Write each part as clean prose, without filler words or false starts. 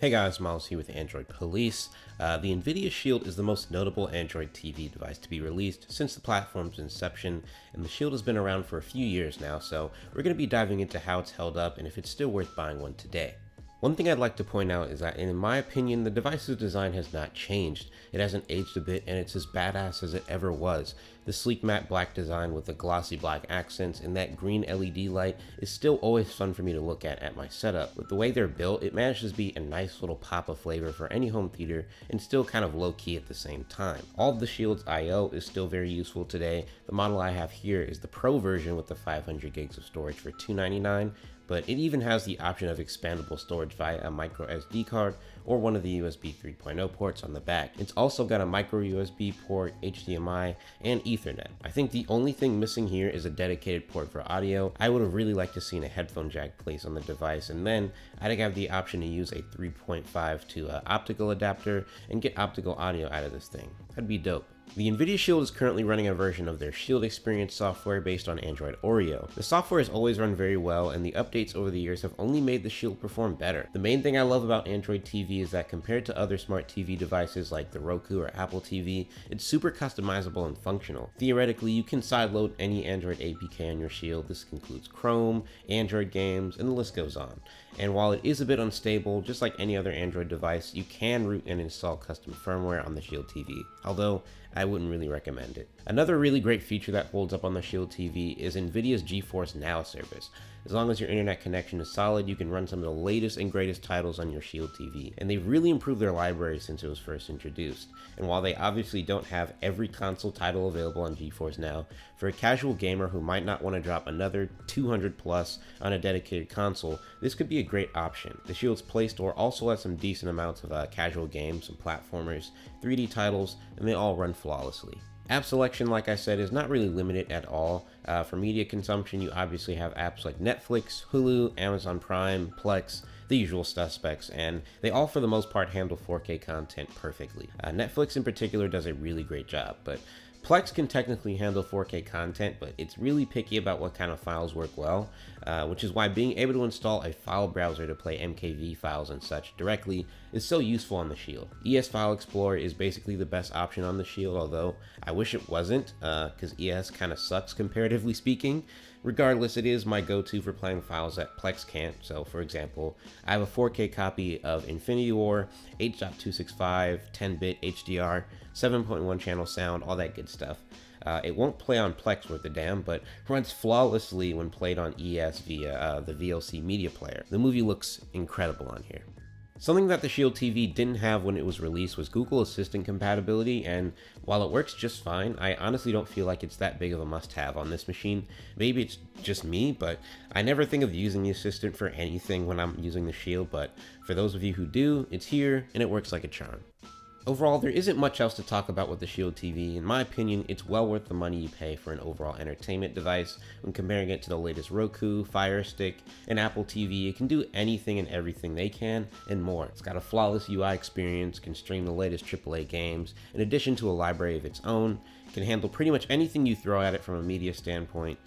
Hey guys, Miles here with Android Police. The Nvidia Shield is the most notable Android TV device to be released since the platform's inception, and the Shield has been around for a few years now, so we're going to be diving into how it's held up and if it's still worth buying one today. One thing I'd like to point out is that in my opinion, the device's design has not changed. It hasn't aged a bit and it's as badass as it ever was. The sleek matte black design with the glossy black accents and that green LED light is still always fun for me to look at my setup. With the way they're built, it manages to be a nice little pop of flavor for any home theater and still kind of low key at the same time. All of the Shield's I/O is still very useful today. The model I have here is the Pro version with the 500 gigs of storage for $299. But it even has the option of expandable storage via a micro SD card or one of the USB 3.0 ports on the back. It's also got a micro USB port, HDMI, and Ethernet. I think the only thing missing here is a dedicated port for audio. I would have really liked to seen a headphone jack placed on the device, and then I'd have the option to use a 3.5 to optical adapter and get optical audio out of this thing. That'd be dope. The Nvidia Shield is currently running a version of their Shield Experience software based on Android Oreo. The software has always run very well, and the updates over the years have only made the Shield perform better. The main thing I love about Android TV is that compared to other smart TV devices like the Roku or Apple TV, it's super customizable and functional. Theoretically, you can sideload any Android APK on your Shield. This includes Chrome, Android games, and the list goes on. And while it is a bit unstable, just like any other Android device, you can root and install custom firmware on the Shield TV, although I wouldn't really recommend it. Another really great feature that holds up on the Shield TV is Nvidia's GeForce Now service. As long as your internet connection is solid, you can run some of the latest and greatest titles on your Shield TV, and they've really improved their library since it was first introduced. And while they obviously don't have every console title available on GeForce Now, for a casual gamer who might not want to drop another 200 plus on a dedicated console, this could be a great option. The Shield's Play Store also has some decent amounts of casual games, some platformers, 3D titles, and they all run flawlessly. App selection, like I said, is not really limited at all. For media consumption, you obviously have apps like Netflix, Hulu, Amazon Prime, Plex, the usual suspects, and they all for the most part handle 4K content perfectly. Netflix in particular does a really great job, but Plex can technically handle 4K content, but it's really picky about what kind of files work well, which is why being able to install a file browser to play MKV files and such directly is so useful on the Shield. ES File Explorer is basically the best option on the Shield, although I wish it wasn't, because ES kind of sucks comparatively speaking. Regardless, it is my go-to for playing files that Plex can't. So for example, I have a 4K copy of Infinity War, H.265, 10-bit HDR, 7.1 channel sound, all that good stuff. It won't play on Plex worth a damn, but runs flawlessly when played on ES via the VLC media player. The movie looks incredible on here. Something that the Shield TV didn't have when it was released was Google Assistant compatibility, and while it works just fine, I honestly don't feel like it's that big of a must-have on this machine. Maybe it's just me, but I never think of using the Assistant for anything when I'm using the Shield, but for those of you who do, it's here and it works like a charm. Overall, there isn't much else to talk about with the Shield TV. In my opinion, it's well worth the money you pay for an overall entertainment device. When comparing it to the latest Roku, Fire Stick, and Apple TV, it can do anything and everything they can, and more. It's got a flawless UI experience, can stream the latest AAA games, in addition to a library of its own, can handle pretty much anything you throw at it from a media standpoint.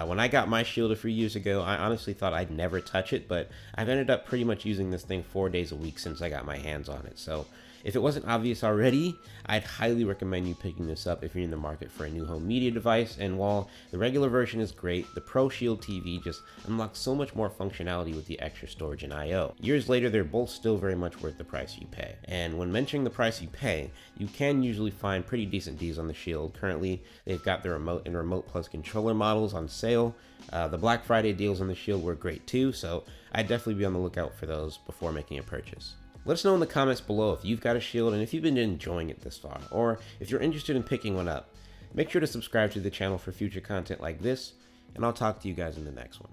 When I got my Shield a few years ago, I honestly thought I'd never touch it, but I've ended up pretty much using this thing 4 days a week since I got my hands on it. So if it wasn't obvious already, I'd highly recommend you picking this up if you're in the market for a new home media device. And while the regular version is great, the Pro Shield TV just unlocks so much more functionality with the extra storage and I/O. Years later, they're both still very much worth the price you pay. And when mentioning the price you pay, you can usually find pretty decent deals on the Shield. Currently, they've got the remote and remote plus controller models on sale. The Black Friday deals on the Shield were great too, so I'd definitely be on the lookout for those before making a purchase. Let us know in the comments below if you've got a Shield and if you've been enjoying it this far, or if you're interested in picking one up. Make sure to subscribe to the channel for future content like this, and I'll talk to you guys in the next one.